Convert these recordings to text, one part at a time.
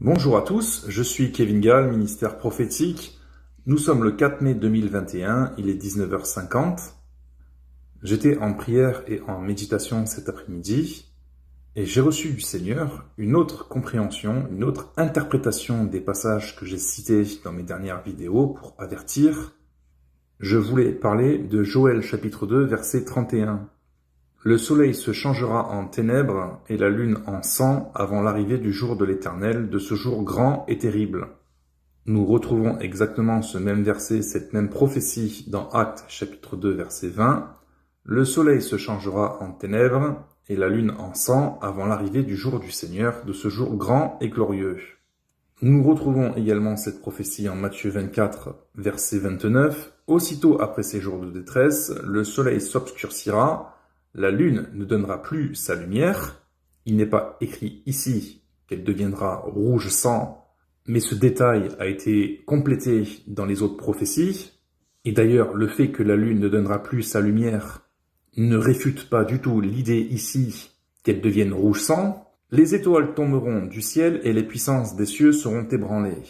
Bonjour à tous, je suis Kevin Gall, ministère prophétique. Nous sommes le 4 mai 2021, il est 19h50. J'étais en prière et en méditation cet après-midi et j'ai reçu du Seigneur une autre compréhension, une autre interprétation des passages que j'ai cités dans mes dernières vidéos pour avertir. Je voulais parler de Joël chapitre 2 verset 31. Le soleil se changera en ténèbres et la lune en sang avant l'arrivée du jour de l'Éternel, de ce jour grand et terrible. Nous retrouvons exactement ce même verset, cette même prophétie dans Actes chapitre 2 verset 20. Le soleil se changera en ténèbres et la lune en sang avant l'arrivée du jour du Seigneur, de ce jour grand et glorieux. Nous retrouvons également cette prophétie en Matthieu 24 verset 29. Aussitôt après ces jours de détresse, le soleil s'obscurcira, la lune ne donnera plus sa lumière. Il n'est pas écrit ici qu'elle deviendra rouge sang, mais ce détail a été complété dans les autres prophéties. Et d'ailleurs, le fait que la lune ne donnera plus sa lumière ne réfute pas du tout l'idée ici qu'elle devienne rouge sang. Les étoiles tomberont du ciel et les puissances des cieux seront ébranlées.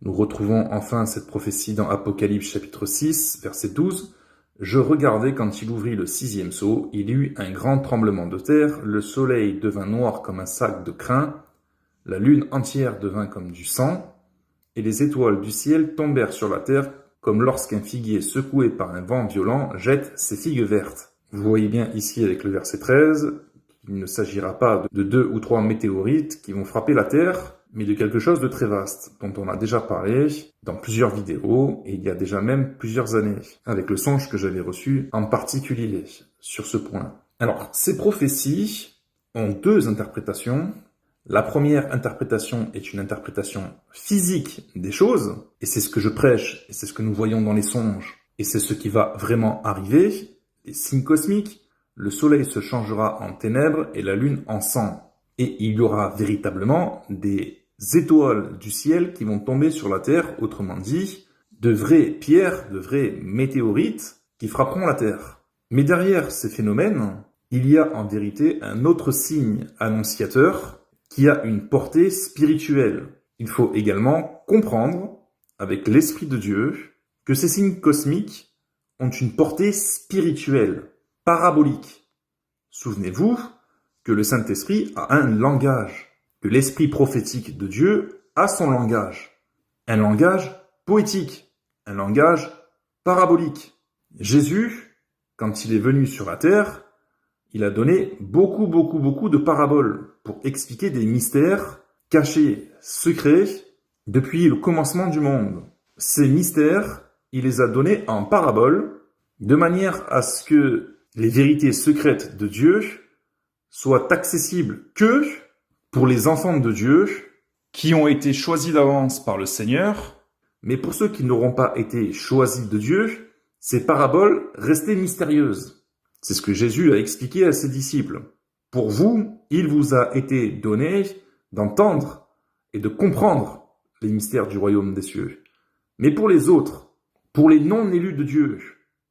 Nous retrouvons enfin cette prophétie dans Apocalypse chapitre 6, verset 12. Je regardai quand il ouvrit le 6e sceau, il y eut un grand tremblement de terre, le soleil devint noir comme un sac de crin, la lune entière devint comme du sang, et les étoiles du ciel tombèrent sur la terre comme lorsqu'un figuier secoué par un vent violent jette ses figues vertes. Vous voyez bien ici avec le verset 13 qu'il ne s'agira pas de 2 ou 3 météorites qui vont frapper la terre, mais de quelque chose de très vaste, dont on a déjà parlé dans plusieurs vidéos, et il y a déjà même plusieurs années, avec le songe que j'avais reçu en particulier sur ce point. Alors, ces prophéties ont 2 interprétations. La première interprétation est une interprétation physique des choses, et c'est ce que je prêche, et c'est ce que nous voyons dans les songes, et c'est ce qui va vraiment arriver, les signes cosmiques. Le soleil se changera en ténèbres et la lune en sang. Et il y aura véritablement des étoiles du ciel qui vont tomber sur la terre, autrement dit, de vraies pierres, de vrais météorites qui frapperont la terre. Mais derrière ces phénomènes, il y a en vérité un autre signe annonciateur qui a une portée spirituelle. Il faut également comprendre, avec l'Esprit de Dieu, que ces signes cosmiques ont une portée spirituelle, parabolique. Souvenez-vous que le Saint-Esprit a un langage, que l'Esprit prophétique de Dieu a son langage. Un langage poétique, un langage parabolique. Jésus, quand il est venu sur la terre, il a donné beaucoup de paraboles pour expliquer des mystères cachés, secrets, depuis le commencement du monde. Ces mystères, il les a donnés en paraboles, de manière à ce que les vérités secrètes de Dieu soient accessibles que pour les enfants de Dieu qui ont été choisis d'avance par le Seigneur, mais pour ceux qui n'auront pas été choisis de Dieu, ces paraboles restaient mystérieuses. C'est ce que Jésus a expliqué à ses disciples. Pour vous, il vous a été donné d'entendre et de comprendre les mystères du royaume des cieux. Mais pour les autres, pour les non-élus de Dieu,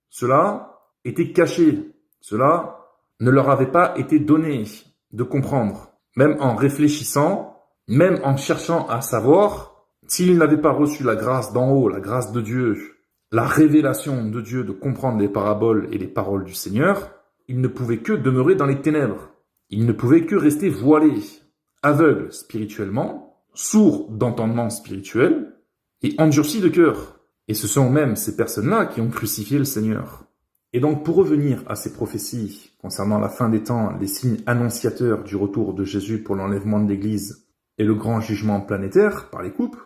cela était caché. Cela ne leur avait pas été donné de comprendre. Même en réfléchissant, même en cherchant à savoir, s'ils n'avaient pas reçu la grâce d'en haut, la grâce de Dieu, la révélation de Dieu de comprendre les paraboles et les paroles du Seigneur, ils ne pouvaient que demeurer dans les ténèbres. Ils ne pouvaient que rester voilés, aveugles spirituellement, sourds d'entendement spirituel et endurcis de cœur. Et ce sont même ces personnes-là qui ont crucifié le Seigneur. Et donc, pour revenir à ces prophéties concernant la fin des temps, les signes annonciateurs du retour de Jésus pour l'enlèvement de l'Église et le grand jugement planétaire par les coupes,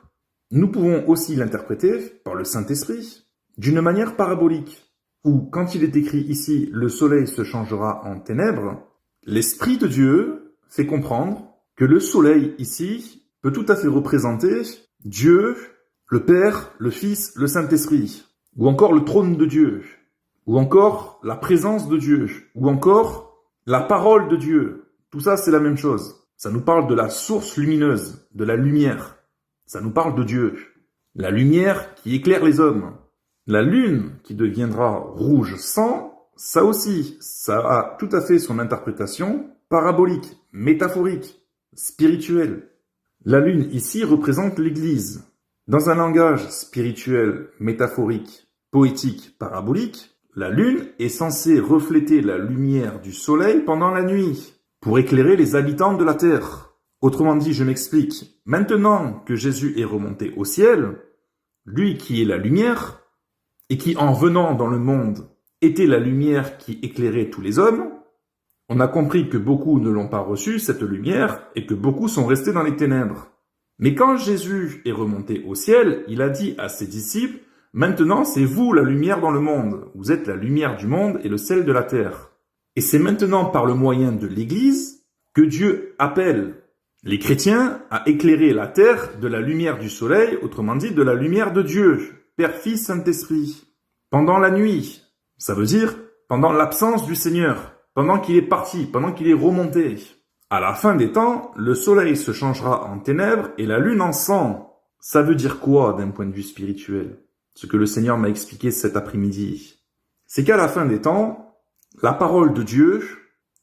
nous pouvons aussi l'interpréter par le Saint-Esprit d'une manière parabolique, où quand il est écrit ici « le soleil se changera en ténèbres », l'Esprit de Dieu fait comprendre que le soleil ici peut tout à fait représenter Dieu, le Père, le Fils, le Saint-Esprit, ou encore le trône de Dieu, ou encore la présence de Dieu, ou encore la parole de Dieu. Tout ça, c'est la même chose. Ça nous parle de la source lumineuse, de la lumière. Ça nous parle de Dieu. La lumière qui éclaire les hommes. La lune qui deviendra rouge sang, ça aussi, ça a tout à fait son interprétation parabolique, métaphorique, spirituelle. La lune ici représente l'Église. Dans un langage spirituel, métaphorique, poétique, parabolique, la lune est censée refléter la lumière du soleil pendant la nuit, pour éclairer les habitants de la terre. Autrement dit, je m'explique. Maintenant que Jésus est remonté au ciel, lui qui est la lumière, et qui en venant dans le monde était la lumière qui éclairait tous les hommes, on a compris que beaucoup ne l'ont pas reçue, cette lumière, et que beaucoup sont restés dans les ténèbres. Mais quand Jésus est remonté au ciel, il a dit à ses disciples, « Maintenant, c'est vous la lumière dans le monde. Vous êtes la lumière du monde et le sel de la terre. » Et c'est maintenant par le moyen de l'Église que Dieu appelle les chrétiens à éclairer la terre de la lumière du soleil, autrement dit de la lumière de Dieu, Père, Fils, Saint-Esprit, pendant la nuit. Ça veut dire pendant l'absence du Seigneur, pendant qu'il est parti, pendant qu'il est remonté. À la fin des temps, le soleil se changera en ténèbres et la lune en sang. Ça veut dire quoi d'un point de vue spirituel? Ce que le Seigneur m'a expliqué cet après-midi. C'est qu'à la fin des temps, la parole de Dieu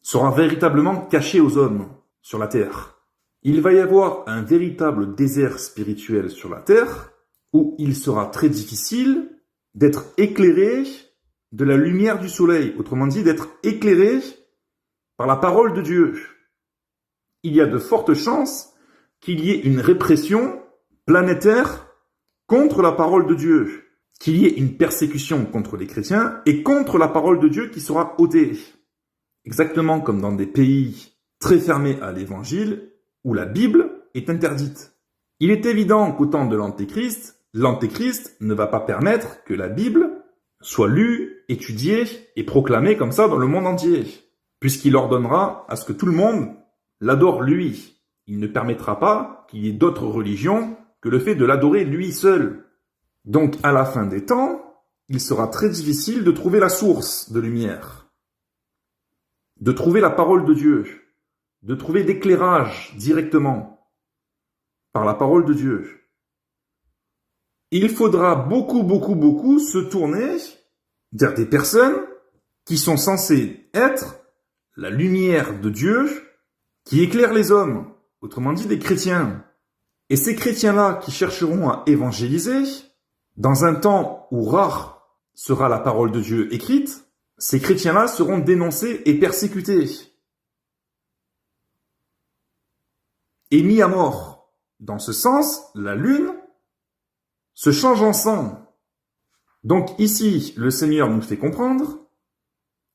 sera véritablement cachée aux hommes sur la terre. Il va y avoir un véritable désert spirituel sur la terre où il sera très difficile d'être éclairé de la lumière du soleil, autrement dit d'être éclairé par la parole de Dieu. Il y a de fortes chances qu'il y ait une répression planétaire contre la parole de Dieu, qu'il y ait une persécution contre les chrétiens et contre la parole de Dieu qui sera ôtée. Exactement comme dans des pays très fermés à l'évangile où la Bible est interdite. Il est évident qu'au temps de l'Antéchrist ne va pas permettre que la Bible soit lue, étudiée et proclamée comme ça dans le monde entier, puisqu'il ordonnera à ce que tout le monde l'adore lui. Il ne permettra pas qu'il y ait d'autres religions que le fait de l'adorer lui seul. Donc, à la fin des temps, il sera très difficile de trouver la source de lumière, de trouver la parole de Dieu, de trouver d'éclairage directement par la parole de Dieu. Il faudra beaucoup se tourner vers des personnes qui sont censées être la lumière de Dieu qui éclaire les hommes, autrement dit des chrétiens. Et ces chrétiens-là qui chercheront à évangéliser, dans un temps où rare sera la parole de Dieu écrite, ces chrétiens-là seront dénoncés et persécutés. Et mis à mort. Dans ce sens, la lune se change en sang. Donc ici, le Seigneur nous fait comprendre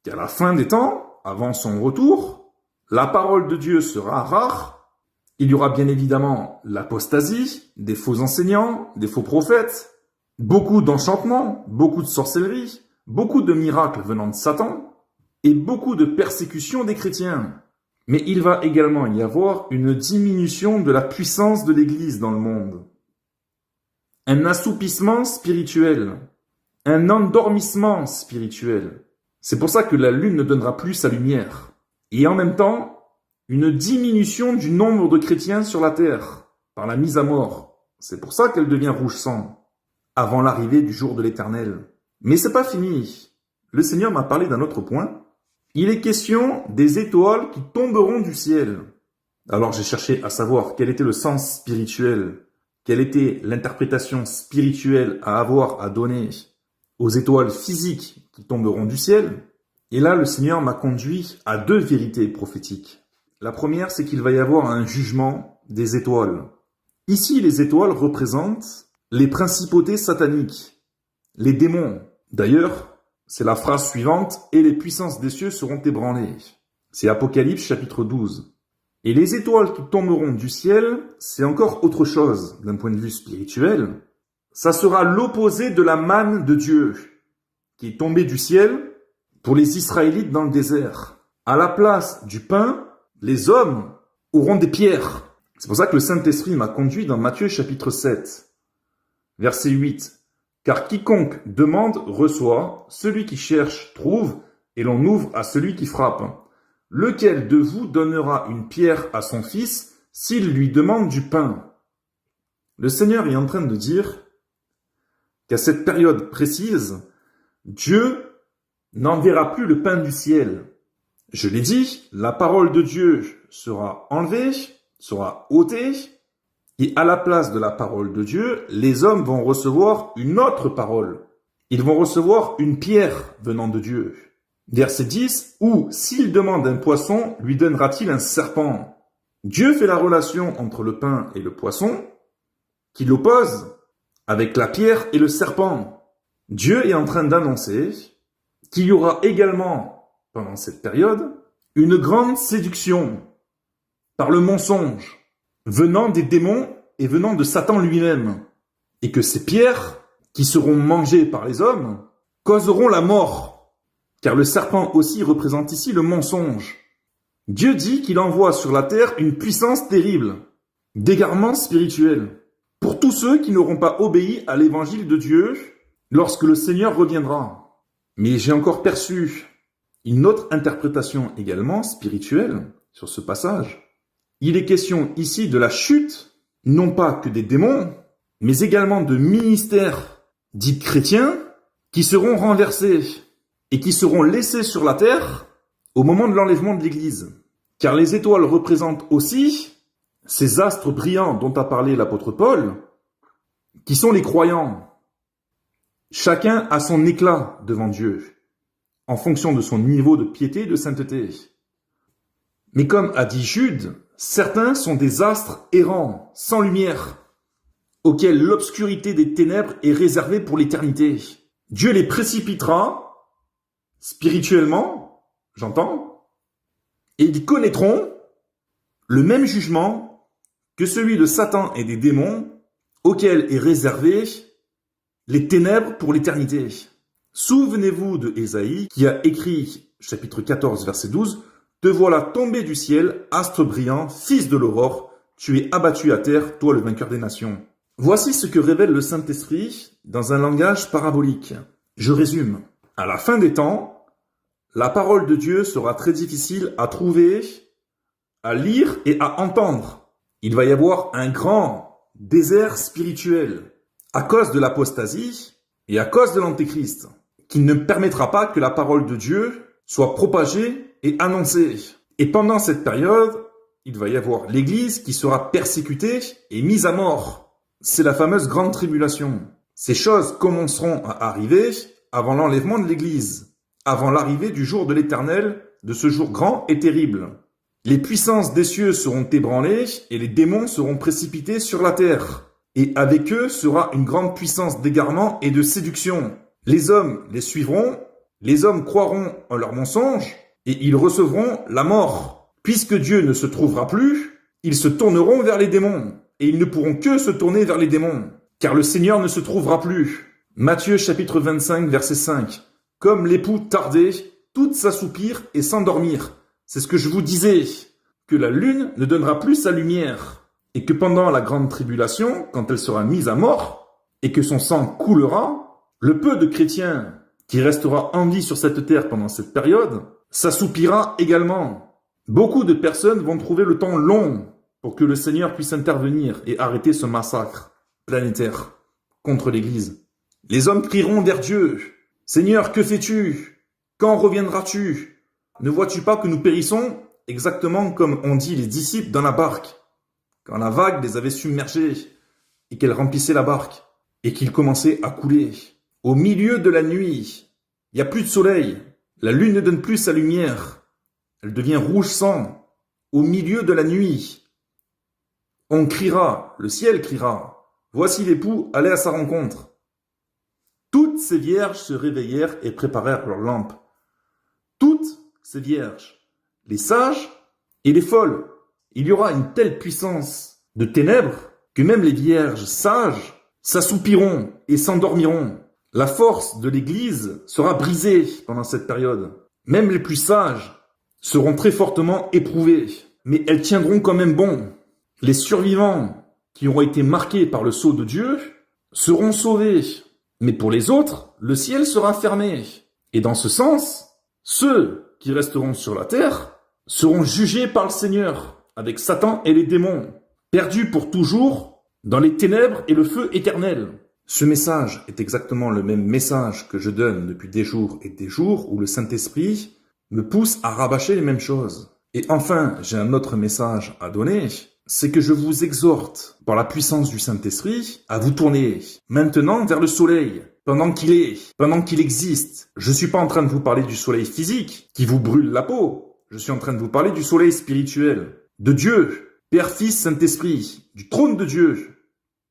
qu'à la fin des temps, avant son retour, la parole de Dieu sera rare. Il y aura bien évidemment l'apostasie, des faux enseignants, des faux prophètes, beaucoup d'enchantements, beaucoup de sorcellerie, beaucoup de miracles venant de Satan et beaucoup de persécutions des chrétiens. Mais il va également y avoir une diminution de la puissance de l'Église dans le monde. Un assoupissement spirituel, un endormissement spirituel. C'est pour ça que la lune ne donnera plus sa lumière. Et en même temps, une diminution du nombre de chrétiens sur la terre par la mise à mort. C'est pour ça qu'elle devient rouge sang, avant l'arrivée du jour de l'Éternel. Mais c'est pas fini. Le Seigneur m'a parlé d'un autre point. Il est question des étoiles qui tomberont du ciel. Alors j'ai cherché à savoir quel était le sens spirituel, quelle était l'interprétation spirituelle à avoir à donner aux étoiles physiques qui tomberont du ciel. Et là, le Seigneur m'a conduit à deux vérités prophétiques. La première, c'est qu'il va y avoir un jugement des étoiles. Ici, les étoiles représentent les principautés sataniques, les démons. D'ailleurs, c'est la phrase suivante, « Et les puissances des cieux seront ébranlées ». C'est Apocalypse chapitre 12. Et les étoiles qui tomberont du ciel, c'est encore autre chose d'un point de vue spirituel. Ça sera l'opposé de la manne de Dieu, qui est tombée du ciel pour les Israélites dans le désert. À la place du pain, les hommes auront des pierres. C'est pour ça que le Saint-Esprit m'a conduit dans Matthieu chapitre 7, verset 8. Car quiconque demande reçoit, celui qui cherche trouve, et l'on ouvre à celui qui frappe. Lequel de vous donnera une pierre à son fils s'il lui demande du pain? Le Seigneur est en train de dire qu'à cette période précise, Dieu n'enverra plus le pain du ciel. Je l'ai dit, la parole de Dieu sera enlevée, sera ôtée, Et à la place de la parole de Dieu, les hommes vont recevoir une autre parole. Ils vont recevoir une pierre venant de Dieu. Verset 10, ou s'il demande un poisson, lui donnera-t-il un serpent? Dieu fait la relation entre le pain et le poisson, qui l'oppose avec la pierre et le serpent. Dieu est en train d'annoncer qu'il y aura également, pendant cette période, une grande séduction par le mensonge, venant des démons et venant de Satan lui-même, et que ces pierres, qui seront mangées par les hommes, causeront la mort, car le serpent aussi représente ici le mensonge. Dieu dit qu'il envoie sur la terre une puissance terrible, d'égarement spirituel, pour tous ceux qui n'auront pas obéi à l'évangile de Dieu lorsque le Seigneur reviendra. Mais j'ai encore perçu une autre interprétation également spirituelle sur ce passage. Il est question ici de la chute, non pas que des démons, mais également de ministères dits chrétiens qui seront renversés et qui seront laissés sur la terre au moment de l'enlèvement de l'Église. Car les étoiles représentent aussi ces astres brillants dont a parlé l'apôtre Paul, qui sont les croyants. Chacun a son éclat devant Dieu, en fonction de son niveau de piété et de sainteté. Mais comme a dit Jude, certains sont des astres errants, sans lumière, auxquels l'obscurité des ténèbres est réservée pour l'éternité. Dieu les précipitera, spirituellement, j'entends, et ils connaîtront le même jugement que celui de Satan et des démons, auquel est réservé les ténèbres pour l'éternité. Souvenez-vous de Ésaïe qui a écrit, chapitre 14, verset 12, « Te voilà tombé du ciel, astre brillant, fils de l'aurore, tu es abattu à terre, toi le vainqueur des nations. » Voici ce que révèle le Saint-Esprit dans un langage parabolique. Je résume. À la fin des temps, la parole de Dieu sera très difficile à trouver, à lire et à entendre. Il va y avoir un grand désert spirituel à cause de l'apostasie et à cause de l'antéchrist, qui ne permettra pas que la parole de Dieu soit propagée et annoncée. Et pendant cette période, il va y avoir l'Église qui sera persécutée et mise à mort. C'est la fameuse grande tribulation. Ces choses commenceront à arriver avant l'enlèvement de l'Église, avant l'arrivée du jour de l'Éternel, de ce jour grand et terrible. Les puissances des cieux seront ébranlées et les démons seront précipités sur la terre. Et avec eux sera une grande puissance d'égarement et de séduction. Les hommes les suivront, les hommes croiront en leurs mensonges et ils recevront la mort. Puisque Dieu ne se trouvera plus, ils se tourneront vers les démons et ils ne pourront que se tourner vers les démons, car le Seigneur ne se trouvera plus. Matthieu chapitre 25 verset 5. Comme l'époux tardait, toutes s'assoupirent et s'endormirent. C'est ce que je vous disais, que la lune ne donnera plus sa lumière, et que pendant la grande tribulation, quand elle sera mise à mort, et que son sang coulera, le peu de chrétiens qui restera en vie sur cette terre pendant cette période, s'assoupira également. Beaucoup de personnes vont trouver le temps long pour que le Seigneur puisse intervenir et arrêter ce massacre planétaire contre l'Église. Les hommes crieront vers Dieu. « Seigneur, que fais-tu? Quand reviendras-tu? Ne vois-tu pas que nous périssons ?» Exactement comme ont dit les disciples dans la barque, quand la vague les avait submergés et qu'elle remplissait la barque et qu'il commençait à couler. Au milieu de la nuit, il n'y a plus de soleil, la lune ne donne plus sa lumière, elle devient rouge sang. Au milieu de la nuit, on criera, le ciel criera, voici l'époux, allez à sa rencontre. Toutes ces vierges se réveillèrent et préparèrent leurs lampes. Toutes ces vierges, les sages et les folles. Il y aura une telle puissance de ténèbres que même les vierges sages s'assoupiront et s'endormiront. La force de l'Église sera brisée pendant cette période. Même les plus sages seront très fortement éprouvés, mais elles tiendront quand même bon. Les survivants qui auront été marqués par le sceau de Dieu seront sauvés. Mais pour les autres, le ciel sera fermé. Et dans ce sens, ceux qui resteront sur la terre seront jugés par le Seigneur, avec Satan et les démons, perdus pour toujours dans les ténèbres et le feu éternel. Ce message est exactement le même message que je donne depuis des jours et des jours où le Saint-Esprit me pousse à rabâcher les mêmes choses. Et enfin, j'ai un autre message à donner. c'est que je vous exhorte, par la puissance du Saint-Esprit, à vous tourner maintenant vers le soleil, pendant qu'il existe. Je suis pas en train de vous parler du soleil physique, qui vous brûle la peau. Je suis en train de vous parler du soleil spirituel, de Dieu, Père, Fils, Saint-Esprit, du trône de Dieu,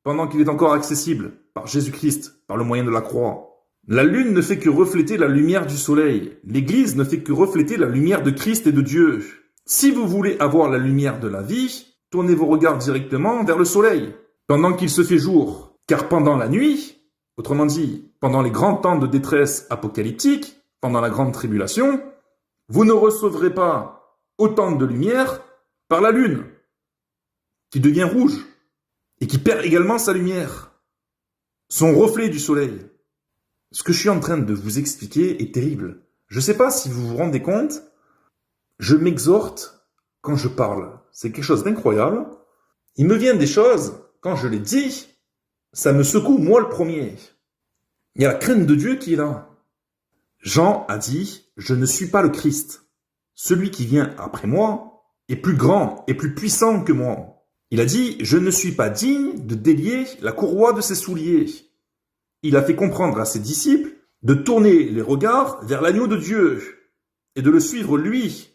pendant qu'il est encore accessible par Jésus-Christ, par le moyen de la croix. La lune ne fait que refléter la lumière du soleil. L'Église ne fait que refléter la lumière de Christ et de Dieu. Si vous voulez avoir la lumière de la vie, tournez vos regards directement vers le soleil, pendant qu'il se fait jour. Car pendant la nuit, autrement dit, pendant les grands temps de détresse apocalyptique, pendant la grande tribulation, vous ne recevrez pas autant de lumière par la lune, qui devient rouge, et qui perd également sa lumière, son reflet du soleil. Ce que je suis en train de vous expliquer est terrible. Je ne sais pas si vous vous rendez compte, je m'exhorte quand je parle. C'est quelque chose d'incroyable. Il me vient des choses, quand je les dis, ça me secoue moi le premier. Il y a la crainte de Dieu qui est là. Jean a dit, je ne suis pas le Christ. Celui qui vient après moi est plus grand et plus puissant que moi. Il a dit, je ne suis pas digne de délier la courroie de ses souliers. Il a fait comprendre à ses disciples de tourner les regards vers l'agneau de Dieu et de le suivre lui.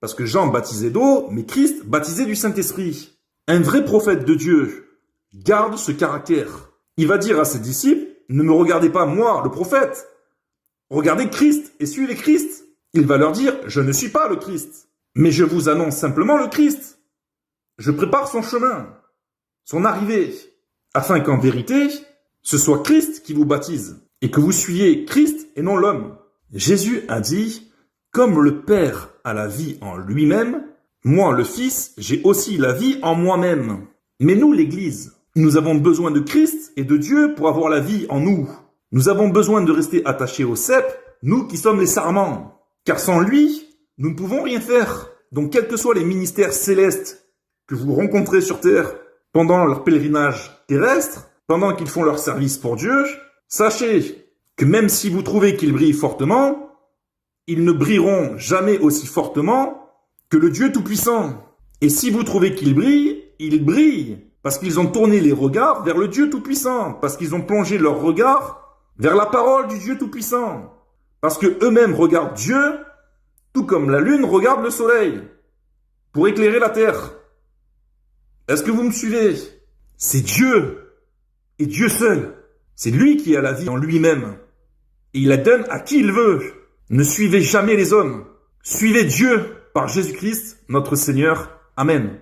Parce que Jean baptisait d'eau, mais Christ baptisait du Saint-Esprit. Un vrai prophète de Dieu garde ce caractère. Il va dire à ses disciples, ne me regardez pas moi, le prophète. Regardez Christ et suivez Christ. Il va leur dire, je ne suis pas le Christ, mais je vous annonce simplement le Christ. Je prépare son chemin, son arrivée, afin qu'en vérité, ce soit Christ qui vous baptise, et que vous suiviez Christ et non l'homme. Jésus a dit, comme le Père a la vie en lui-même, moi, le Fils, j'ai aussi la vie en moi-même. Mais nous, l'Église, nous avons besoin de Christ et de Dieu pour avoir la vie en nous. Nous avons besoin de rester attachés au cep, nous qui sommes les sarments. Car sans lui, nous ne pouvons rien faire. Donc, quels que soient les ministères célestes que vous rencontrez sur terre pendant leur pèlerinage terrestre, pendant qu'ils font leur service pour Dieu, sachez que même si vous trouvez qu'ils brillent fortement, ils ne brilleront jamais aussi fortement que le Dieu Tout-Puissant. Et si vous trouvez qu'ils brillent parce qu'ils ont tourné les regards vers le Dieu Tout-Puissant, parce qu'ils ont plongé leur regard vers la parole du Dieu Tout-Puissant, parce que eux-mêmes regardent Dieu, tout comme la lune regarde le soleil, pour éclairer la terre. Est-ce que vous me suivez? C'est Dieu, et Dieu seul. C'est lui qui a la vie en lui-même, et il la donne à qui il veut. Ne suivez jamais les hommes, suivez Dieu par Jésus-Christ, notre Seigneur. Amen.